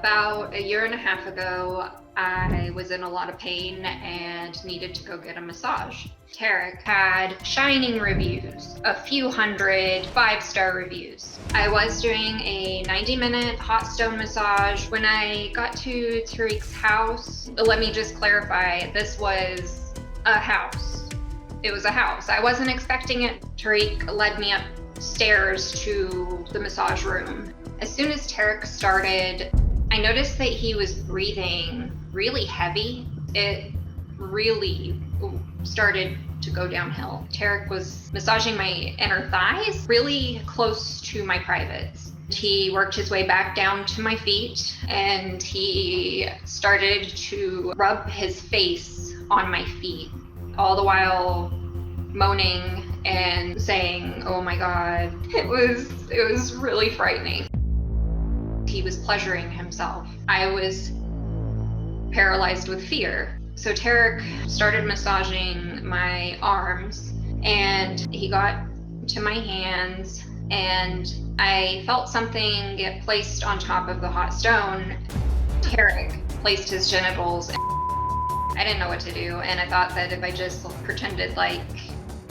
About a year and a half ago, I was in a lot of pain and needed to go get a massage. Tarek had shining reviews, a few hundred 5-star reviews. I was doing a 90-minute hot stone massage. When I got to Tarek's house, let me just clarify, this was a house. It was a house. I wasn't expecting it. Tarek led me upstairs to the massage room. As soon as Tarek started, I noticed that he was breathing really heavy. It really started to go downhill. Tarek was massaging my inner thighs, really close to my privates. He worked his way back down to my feet, and he started to rub his face on my feet, all the while moaning and saying, "Oh my God." It was really frightening. He was pleasuring himself. I was paralyzed with fear. So Tarek started massaging my arms, and he got to my hands, and I felt something get placed on top of the hot stone. Tarek placed his genitals. I didn't know what to do, and I thought that if I just pretended like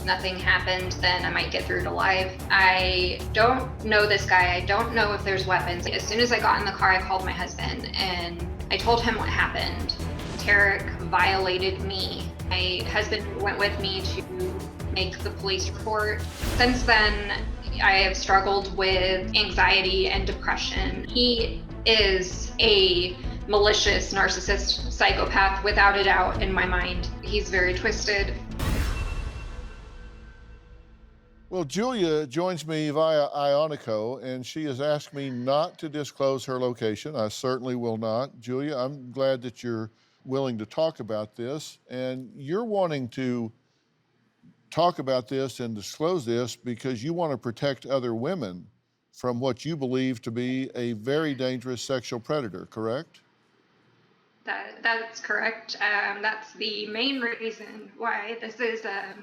nothing happened, then I might get through to life. I don't know this guy. I don't know if there's weapons. As soon as I got in the car, I called my husband and I told him what happened. Tarek violated me. My husband went with me to make the police report. Since then, I have struggled with anxiety and depression. He is a malicious narcissist psychopath, without a doubt, in my mind. He's very twisted. Well, Julia joins me via Ionico, and she has asked me not to disclose her location. I certainly will not. Julia, I'm glad that you're willing to talk about this, and you're wanting to talk about this and disclose this because you want to protect other women from what you believe to be a very dangerous sexual predator, correct? That's correct. That's the main reason why this is a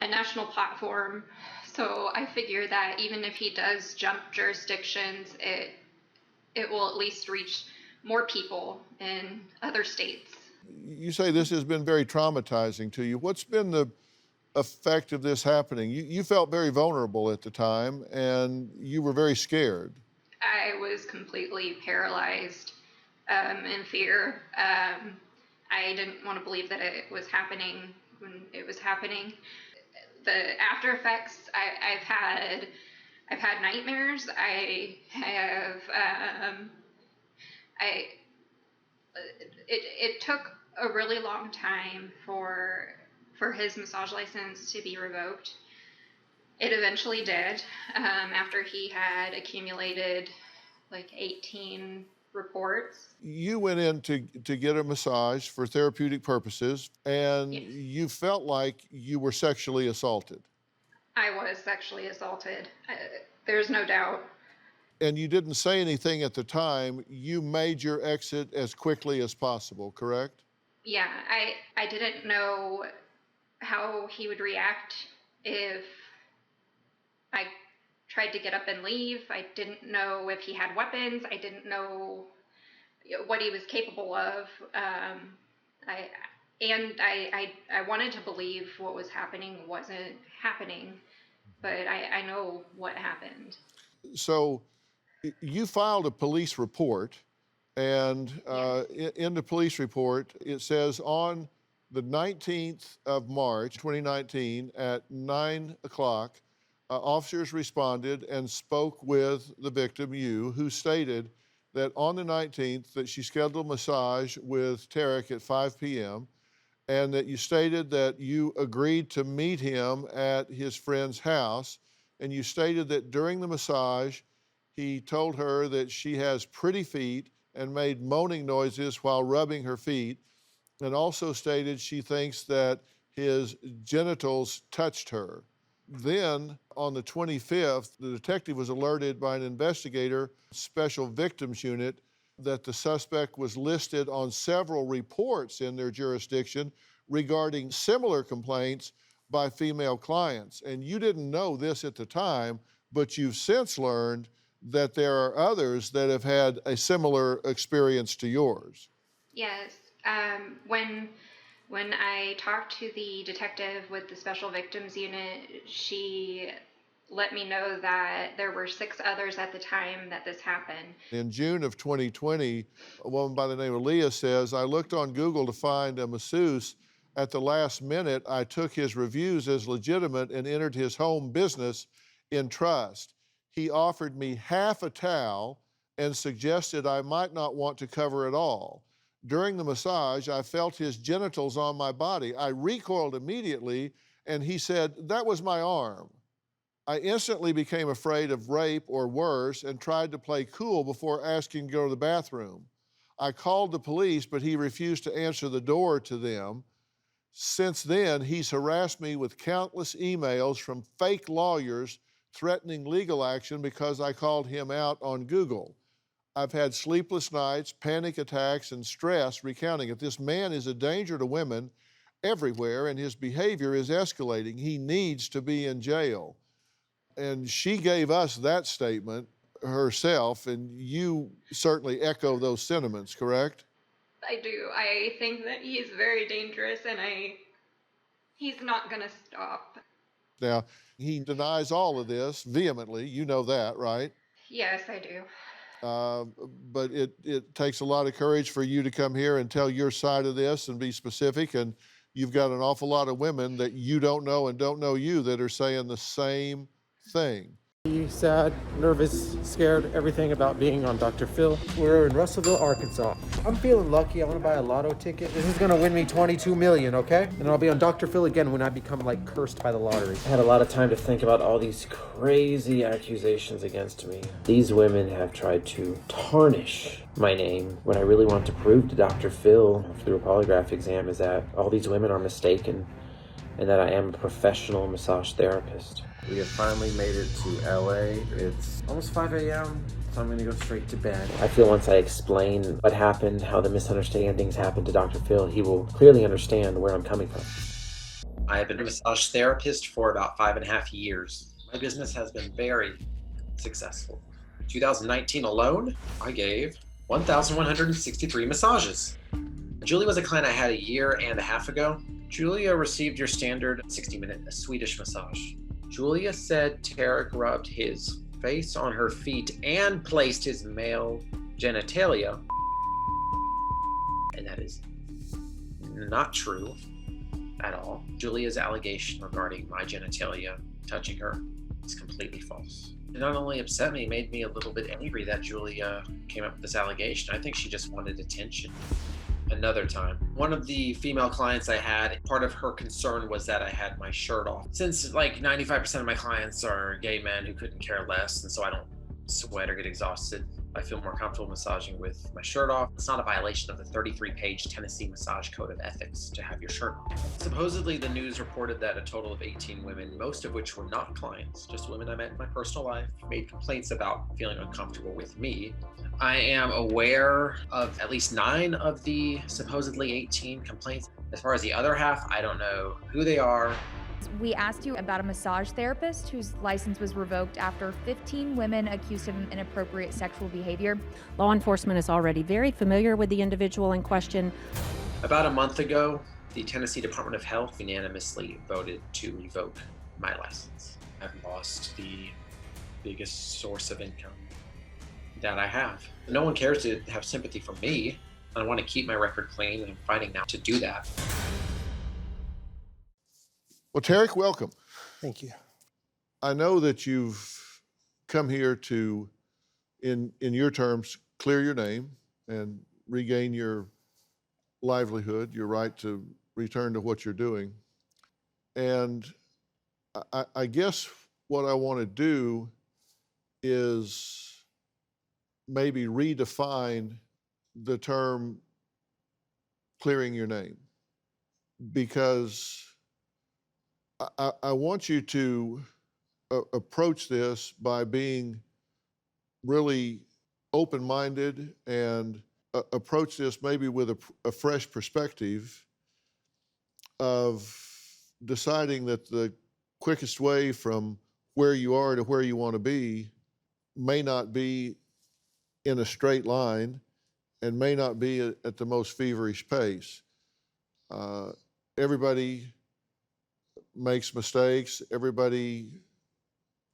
national platform. So I figure that even if he does jump jurisdictions, it will at least reach more people in other states. You say this has been very traumatizing to you. What's been the effect of this happening? You felt very vulnerable at the time, and you were very scared. I was completely paralyzed in fear. I didn't want to believe that it was happening when it was happening. The after effects, I've had nightmares. It took a really long time for his massage license to be revoked. It eventually did, after he had accumulated like 18 reports. You went in to get a massage for therapeutic purposes, and Yes. you felt like you were sexually assaulted. I was sexually assaulted. There's no doubt. And you didn't say anything at the time. You made your exit as quickly as possible, correct? Yeah, I didn't know how he would react if I tried to get up and leave. I didn't know if he had weapons. I didn't know what he was capable of. I wanted to believe what was happening wasn't happening, but I know what happened. So you filed a police report, and in the police report, it says on the 19th of March, 2019, at 9 o'clock, officers responded and spoke with the victim, you, who stated that on the 19th that she scheduled a massage with Tarek at 5 p.m., and that you stated that you agreed to meet him at his friend's house, and you stated that during the massage, he told her that she has pretty feet and made moaning noises while rubbing her feet, and also stated she thinks that his genitals touched her. Then, on the 25th, the detective was alerted by an investigator, Special Victims Unit, that the suspect was listed on several reports in their jurisdiction regarding similar complaints by female clients. And you didn't know this at the time, but you've since learned that there are others that have had a similar experience to yours. Yes. When I talked to the detective with the Special Victims Unit, she let me know that there were 6 others at the time that this happened. In June of 2020, a woman by the name of Leah says, I looked on Google to find a masseuse. At the last minute, I took his reviews as legitimate and entered his home business in trust. He offered me half a towel and suggested I might not want to cover it all. During the massage, I felt his genitals on my body. I recoiled immediately, and he said, that was my arm. I instantly became afraid of rape or worse and tried to play cool before asking to go to the bathroom. I called the police, but he refused to answer the door to them. Since then, he's harassed me with countless emails from fake lawyers threatening legal action because I called him out on Google. I've had sleepless nights, panic attacks, and stress recounting it. This man is a danger to women everywhere, and his behavior is escalating. He needs to be in jail. And she gave us that statement herself, and you certainly echo those sentiments, correct? I do. I think that he's very dangerous, and he's not going to stop. Now, he denies all of this vehemently. You know that, right? Yes, I do. But it takes a lot of courage for you to come here and tell your side of this and be specific. And you've got an awful lot of women that you don't know and don't know you that are saying the same thing. Sad, nervous, scared, everything about being on Dr. Phil. We're in Russellville, Arkansas. I'm feeling lucky. I want to buy a lotto ticket. This is going to win me $22 million, okay? And I'll be on Dr. Phil again when I become, like, cursed by the lottery. I had a lot of time to think about all these crazy accusations against me. These women have tried to tarnish my name. What I really want to prove to Dr. Phil through a polygraph exam is that all these women are mistaken and that I am a professional massage therapist. We have finally made it to LA. It's almost 5 a.m., so I'm gonna go straight to bed. I feel once I explain what happened, how the misunderstandings happened to Dr. Phil, he will clearly understand where I'm coming from. I have been a massage therapist for about 5.5 years. My business has been very successful. In 2019 alone, I gave 1,163 massages. Julie was a client I had a year and a half ago. Julia received your standard 60-minute Swedish massage. Julia said Tarek rubbed his face on her feet and placed his male genitalia. And that is not true at all. Julia's allegation regarding my genitalia touching her is completely false. It not only upset me, it made me a little bit angry that Julia came up with this allegation. I think she just wanted attention. Another time, one of the female clients I had, part of her concern was that I had my shirt off. Since like 95% of my clients are gay men who couldn't care less, and so I don't sweat or get exhausted, I feel more comfortable massaging with my shirt off. It's not a violation of the 33-page Tennessee Massage Code of Ethics to have your shirt on. Supposedly, the news reported that a total of 18 women, most of which were not clients, just women I met in my personal life, made complaints about feeling uncomfortable with me. I am aware of at least 9 of the supposedly 18 complaints. As far as the other half, I don't know who they are. We asked you about a massage therapist whose license was revoked after 15 women accused him of inappropriate sexual behavior. Law enforcement is already very familiar with the individual in question. About a month ago, the Tennessee Department of Health unanimously voted to revoke my license. I've lost the biggest source of income that I have. No one cares to have sympathy for me. I want to keep my record clean, and I'm fighting now to do that. Well, Tarek, welcome. Thank you. I know that you've come here to, in your terms, clear your name and regain your livelihood, your right to return to what you're doing. And I guess what I want to do is maybe redefine the term clearing your name, because I want you to approach this by being really open-minded and approach this maybe with a fresh perspective of deciding that the quickest way from where you are to where you want to be may not be in a straight line and may not be at the most feverish pace. Everybody makes mistakes. Everybody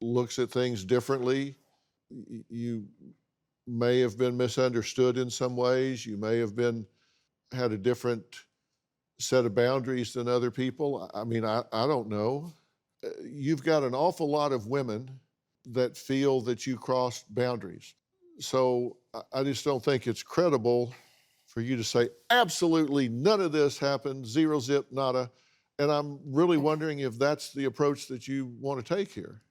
looks at things differently. You may have been misunderstood in some ways. You may have had a different set of boundaries than other people. I mean, I don't know. You've got an awful lot of women that feel that you crossed boundaries. So I just don't think it's credible for you to say, absolutely none of this happened, zero zip, nada. And I'm really wondering if that's the approach that you want to take here.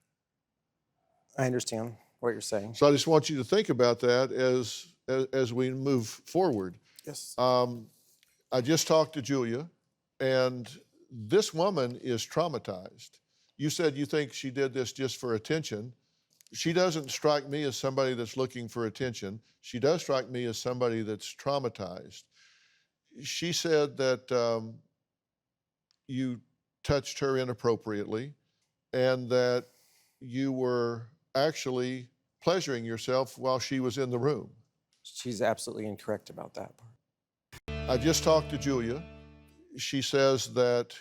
I understand what you're saying. So I just want you to think about that as we move forward. Yes. I just talked to Julia, and this woman is traumatized. You said you think she did this just for attention. She doesn't strike me as somebody that's looking for attention. She does strike me as somebody that's traumatized. She said that you touched her inappropriately and that you were actually pleasuring yourself while she was in the room. She's absolutely incorrect about that part. I just talked to Julia. She says that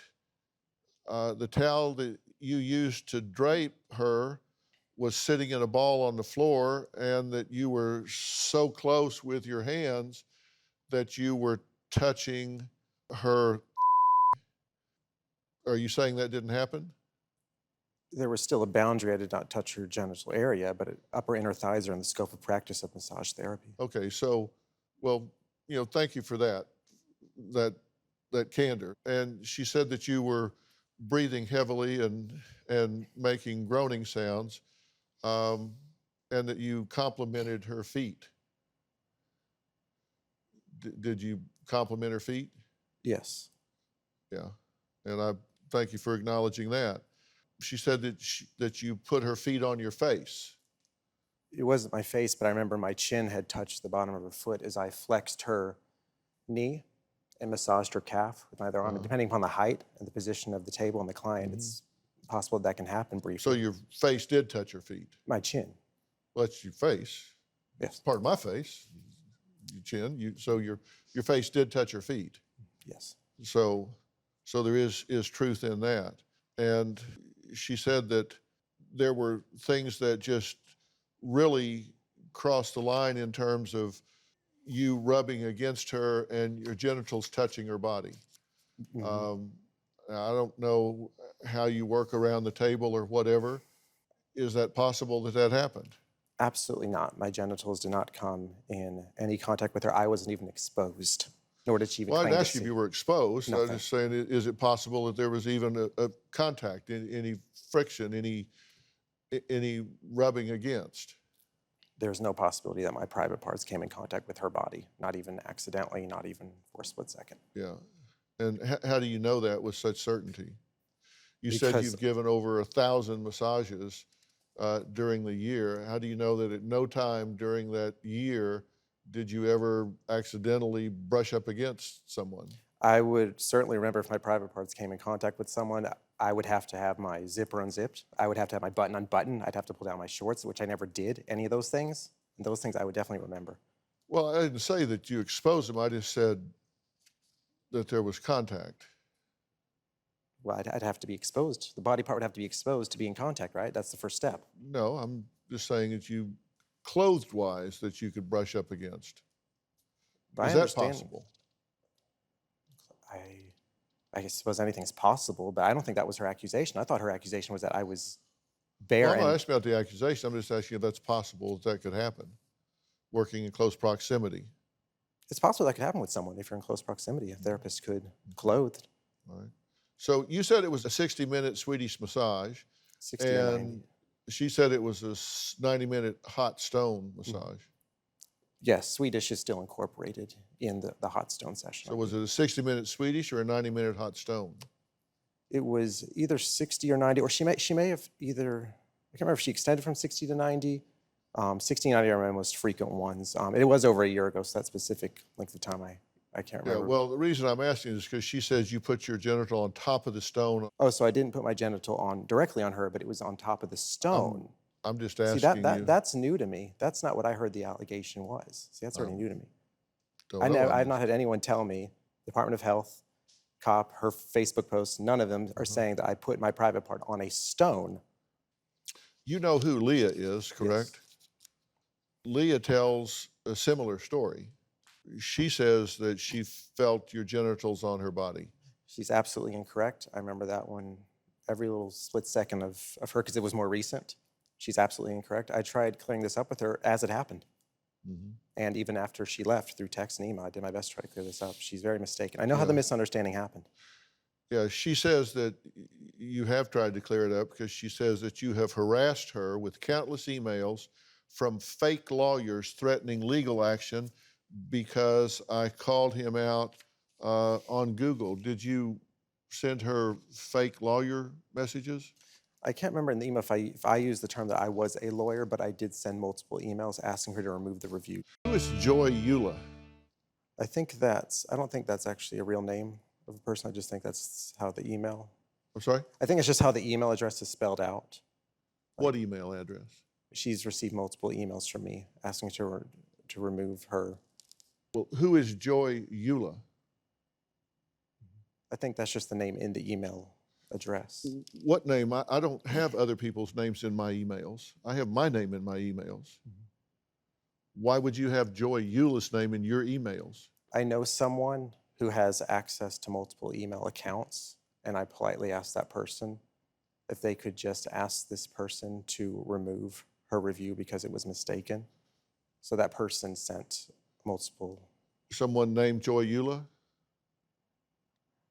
the towel that you used to drape her was sitting in a ball on the floor, and that you were so close with your hands that you were touching her. Are you saying that didn't happen? There was still a boundary. I did not touch her genital area, but upper inner thighs are in the scope of practice of massage therapy. Okay, so, well, thank you for that candor. And she said that you were breathing heavily and making groaning sounds, and that you complimented her feet. Did you compliment her feet? Yes. Yeah, and I thank you for acknowledging that. She said that you put her feet on your face. It wasn't my face, but I remember my chin had touched the bottom of her foot as I flexed her knee and massaged her calf with either arm. Depending upon the height and the position of the table and the client, it's possible that can happen briefly. So your face did touch her feet? My chin. Well, that's your face. Yes. Part of my face, your chin. So your face did touch her feet. Yes. So there is truth in that. And she said that there were things that just really crossed the line in terms of you rubbing against her and your genitals touching her body. I don't know how you work around the table or whatever. Is that possible that happened? Absolutely not. My genitals did not come in any contact with her. I wasn't even exposed, nor did she even Well, I claim didn't to ask you if see. you were exposed. I was Nothing. just saying, is it possible that there was even a contact, any friction, any rubbing against? There's no possibility that my private parts came in contact with her body, not even accidentally, not even for a split second. Yeah. And how do you know that with such certainty? You said Because- you've given over 1,000 massages during the year. How do you know that at no time during that year did you ever accidentally brush up against someone? I would certainly remember if my private parts came in contact with someone. I would have to have my zipper unzipped. I would have to have my button unbuttoned. I'd have to pull down my shorts, which I never did, any of those things. And those things I would definitely remember. Well, I didn't say that you exposed them. I just said that there was contact. Well, I'd have to be exposed. The body part would have to be exposed to be in contact, right? That's the first step. No, I'm just saying that you, clothed-wise, that you could brush up against. But Is I that understand. possible? I suppose anything's possible, but I don't think that was her accusation. I thought her accusation was that I was bare. Well, I'm and not asking about the accusation. I'm just asking if that's possible that could happen, working in close proximity. It's possible that could happen with someone if you're in close proximity. A therapist could, clothed, All right. So you said it was a 60-minute Swedish massage, 60 or 90. and she said it was a 90-minute hot stone massage. Yes, Swedish is still incorporated in the hot stone session. So was it a 60-minute Swedish or a 90-minute hot stone? It was either 60 or 90, or she may have either, I can't remember if she extended from 60 to 90. 60 and 90 are my most frequent ones. It was over a year ago, so that specific length of time I can't Yeah, remember. well, the reason I'm asking is because she says you put your genital on top of the stone. Oh, so I didn't put my genital on directly on her, but it was on top of the stone. I'm just See, asking you. that's new to me. That's not what I heard the allegation was. See, that's already Oh. new to me. Don't know. I've not had anyone tell me, Department of Health, cop, her Facebook posts, none of them are saying that I put my private part on a stone. You know who Leah is, correct? Leah tells a similar story. She says that she felt your genitals on her body. She's absolutely incorrect. I remember that one, every little split second of her, because it was more recent. She's absolutely incorrect. I tried clearing this up with her as it happened. Mm-hmm. And even after she left through text and email, I did my best to try to clear this up. She's very mistaken. I know how the misunderstanding happened. Yeah, she says that you have tried to clear it up because she says that you have harassed her with countless emails from fake lawyers threatening legal action because I called him out on Google. Did you send her fake lawyer messages? I can't remember in the email if I used the term that I was a lawyer, but I did send multiple emails asking her to remove the review. Who is Joy Eula? I don't think that's actually a real name of a person. I just think that's how the email. I'm sorry? I think it's just how the email address is spelled out. What email address? She's received multiple emails from me asking her to remove her. Well, who is Joy Eula? I think that's just the name in the email address. What name? I don't have other people's names in my emails. I have my name in my emails. Why would you have Joy Eula's name in your emails? I know someone who has access to multiple email accounts, and I politely asked that person if they could just ask this person to remove her review because it was mistaken. So that person sent multiple. Someone named Joy Eula?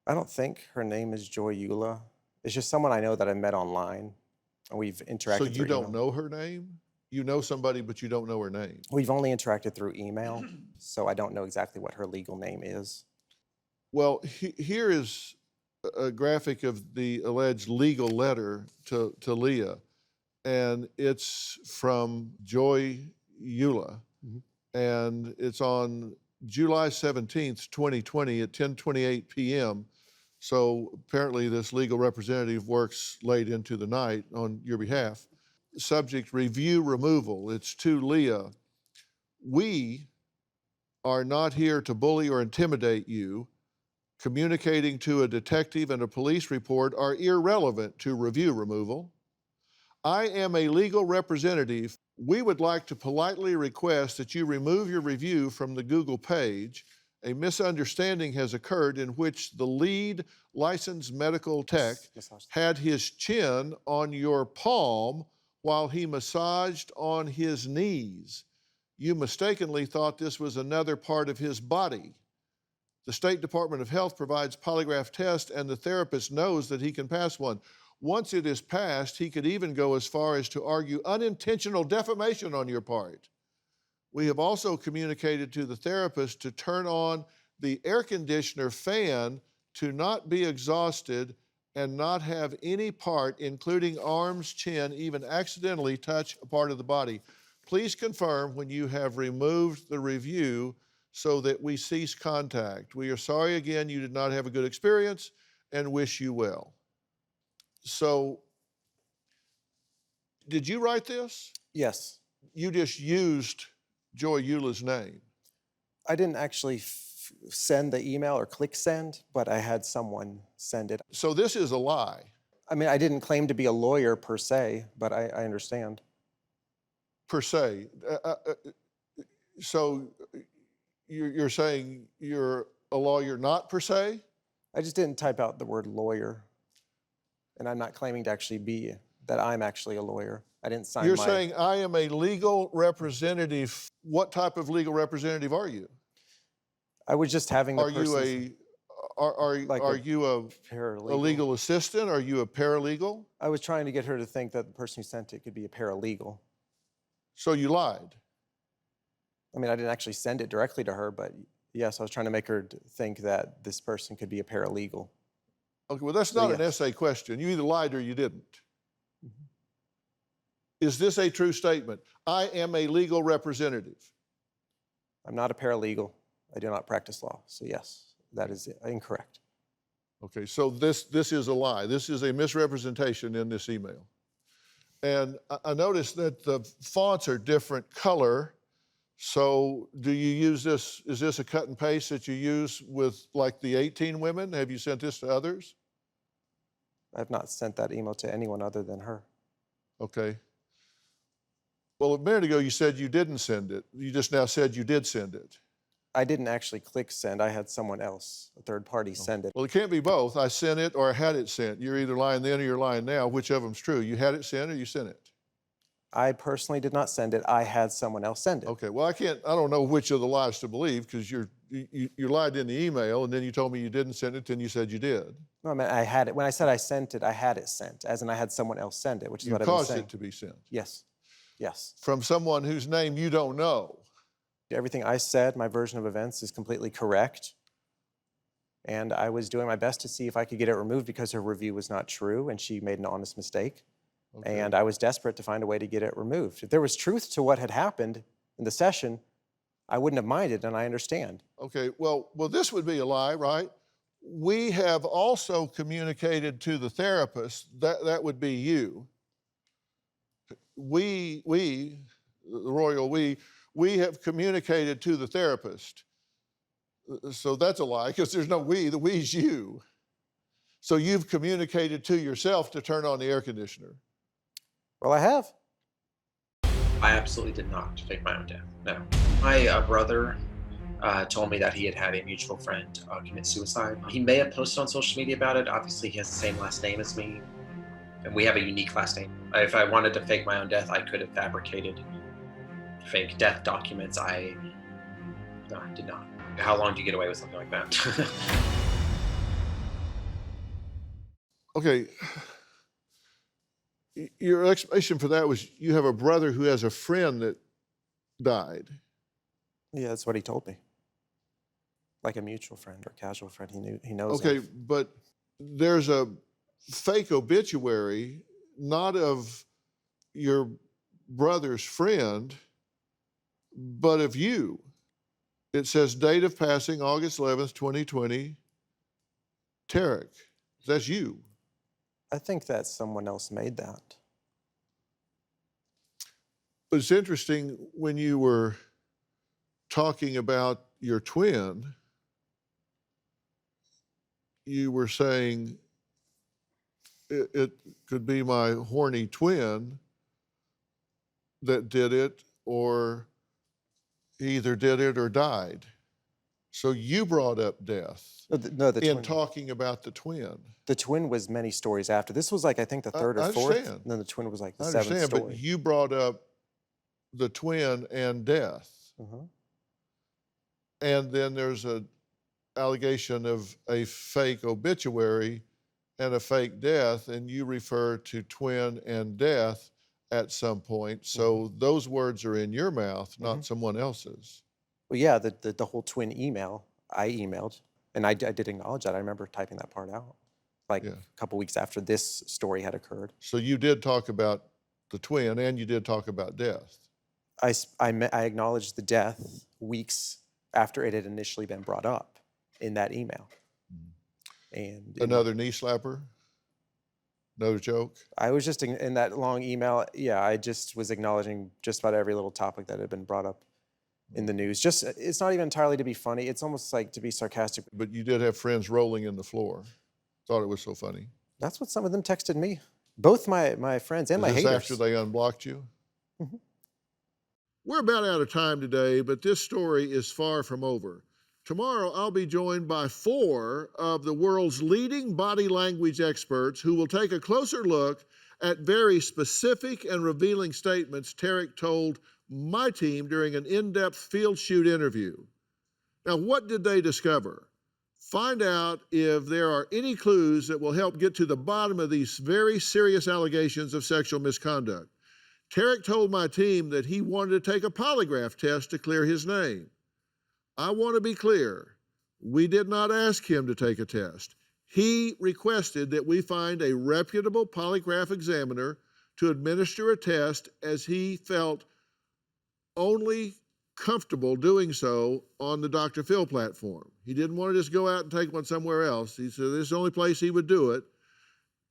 I don't think her name is Joy Eula. It's just someone I know that I met online, and we've interacted. So you through don't email. know her name? You know somebody, but you don't know her name. We've only interacted through email, so I don't know exactly what her legal name is. Well, here is a graphic of the alleged legal letter to Leah, and it's from Joy Eula, and it's on July 17th, 2020 at 10:28 p.m. So apparently this legal representative works late into the night on your behalf. Subject, review removal. It's to Leah. We are not here to bully or intimidate you. Communicating to a detective and a police report are irrelevant to review removal. I am a legal representative. We would like to politely request that you remove your review from the Google page. A misunderstanding has occurred in which the lead licensed medical tech had his chin on your palm while he massaged on his knees. You mistakenly thought this was another part of his body. The State Department of Health provides polygraph tests, and the therapist knows that he can pass one. Once it is passed, he could even go as far as to argue unintentional defamation on your part. We have also communicated to the therapist to turn on the air conditioner fan to not be exhausted and not have any part, including arms, chin, even accidentally touch a part of the body. Please confirm when you have removed the review so that we cease contact. We are sorry again you did not have a good experience and wish you well. So, did you write this? Yes. You just used Joy Eula's name. I didn't actually send the email or click send, but I had someone send it. So this is a lie. I mean, I didn't claim to be a lawyer per se, but I understand. Per se. So you're saying you're a lawyer not per se? I just didn't type out the word lawyer. And I'm not claiming to actually be, that I'm actually a lawyer. I didn't sign You're saying I am a legal representative. What type of legal representative are you? I was just having the Are you a paralegal. a legal assistant? Are you a paralegal? I was trying to get her to think that the person who sent it could be a paralegal. So you lied. I mean, I didn't actually send it directly to her, but yes, I was trying to make her think that this person could be a paralegal. Okay, well, that's So not an yes. essay question. You either lied or you didn't. Is this a true statement? I am a legal representative. I'm not a paralegal. I do not practice law. So yes, that is incorrect. Okay, so this is a lie. This is a misrepresentation in this email. And I noticed that the fonts are different color. So do you use this, is this a cut and paste that you use with like the 18 women? Have you sent this to others? I've not sent that email to anyone other than her. Okay. Well, a minute ago you said you didn't send it. You just now said you did send it. I didn't actually click send. I had someone else, a third party, send it. Well, it can't be both. I sent it or I had it sent. You're either lying then or you're lying now. Which of them's true? You had it sent or you sent it? I personally did not send it. I had someone else send it. Okay, well, I don't know which of the lies to believe because you lied in the email and then you told me you didn't send it and you said you did. No, I mean, I had it. When I said I sent it, I had it sent, as in I had someone else send it, which is what I've been saying. You caused it to be sent. Yes, yes. From someone whose name you don't know. Everything I said, my version of events, is completely correct. And I was doing my best to see if I could get it removed because her review was not true and she made an honest mistake. Okay. And I was desperate to find a way to get it removed. If there was truth to what had happened in the session, I wouldn't have minded, and I understand. Okay, well, this would be a lie, right? We have also communicated to the therapist, that would be you. We, the royal we have communicated to the therapist. So that's a lie, because there's no we, the we's you. So you've communicated to yourself to turn on the air conditioner. Well, I have. I absolutely did not fake my own death, no. My brother told me that he had a mutual friend commit suicide. He may have posted on social media about it. Obviously, he has the same last name as me, and we have a unique last name. If I wanted to fake my own death, I could have fabricated fake death documents. No, I did not. How long do you get away with something like that? Okay. Your explanation for that was you have a brother who has a friend that died. Yeah, that's what he told me. Like a mutual friend or casual friend he knows Okay, of. but there's a fake obituary, not of your brother's friend, but of you. It says date of passing, August 11th, 2020, Tarek. That's you. I think that someone else made that. But it's interesting when you were talking about your twin, you were saying it could be my horny twin that did it, or he either did it or died. So you brought up death No, the in twin. talking about the twin. The twin was many stories after. This was like, I think, the third or fourth. understand. And then the twin was like the I seventh understand, story. but you brought up the twin and death. Mhm. And then there's an allegation of a fake obituary and a fake death, and you refer to twin and death at some point. So those words are in your mouth, not someone else's. Well, yeah, the whole twin email, I emailed, and I did acknowledge that. I remember typing that part out, like a couple weeks after this story had occurred. So you did talk about the twin, and you did talk about death. I acknowledged the death weeks after it had initially been brought up in that email. And Another knee slapper? Another joke? I was just in that long email, yeah, I just was acknowledging just about every little topic that had been brought up in the news. Just, it's not even entirely to be funny. It's almost like to be sarcastic. But you did have friends rolling in the floor. Thought it was so funny. That's what some of them texted me. Both my friends and my Is this haters. after they unblocked you? Mhm. We're about out of time today, but this story is far from over. Tomorrow, I'll be joined by 4 of the world's leading body language experts who will take a closer look at very specific and revealing statements Tarek told my team during an in-depth field shoot interview. Now, what did they discover? Find out if there are any clues that will help get to the bottom of these very serious allegations of sexual misconduct. Tarek told my team that he wanted to take a polygraph test to clear his name. I want to be clear. We did not ask him to take a test. He requested that we find a reputable polygraph examiner to administer a test as he felt only comfortable doing so on the Dr. Phil platform. He didn't want to just go out and take one somewhere else. He said this is the only place he would do it.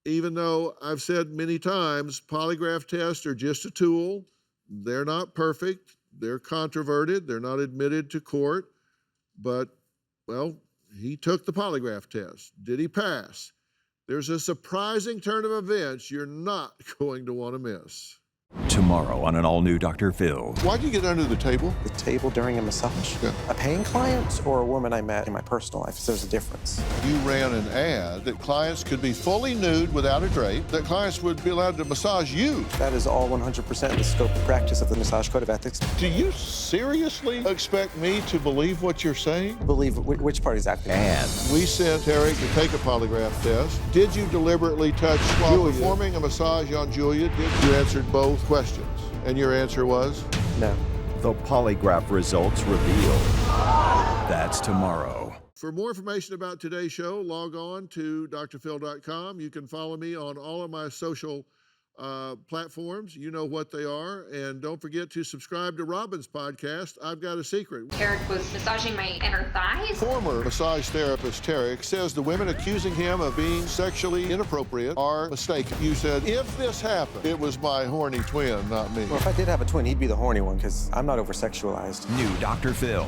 even though I've said many times, polygraph tests are just a tool. They're not perfect. They're controverted. They're not admitted to court. But, well, he took the polygraph test. Did he pass? There's a surprising turn of events you're not going to want to miss. Tomorrow on an all-new Dr. Phil. Why'd you get under the table? The table during a massage? Yeah. A paying client or a woman I met in my personal life? So there's a difference. You ran an ad that clients could be fully nude without a drape, that clients would be allowed to massage you. That is all 100% the scope of practice of the Massage Code of Ethics. Do you seriously expect me to believe what you're saying? Believe which part exactly? And We sent Tarek to take a polygraph test. Did you deliberately touch while performing a massage on Julia? You answered both questions. And your answer was? No. the polygraph results revealed. That's tomorrow. For more information about today's show, log on to drphil.com. You can follow me on all of my social platforms. You know what they are. And don't forget to subscribe to Robin's podcast, I've Got a Secret. Tarek was massaging my inner thighs. Former massage therapist Tarek says the women accusing him of being sexually inappropriate are mistaken. You said, if this happened, it was my horny twin, not me. Well, if I did have a twin, he'd be the horny one, because I'm not over-sexualized. New Dr. Phil.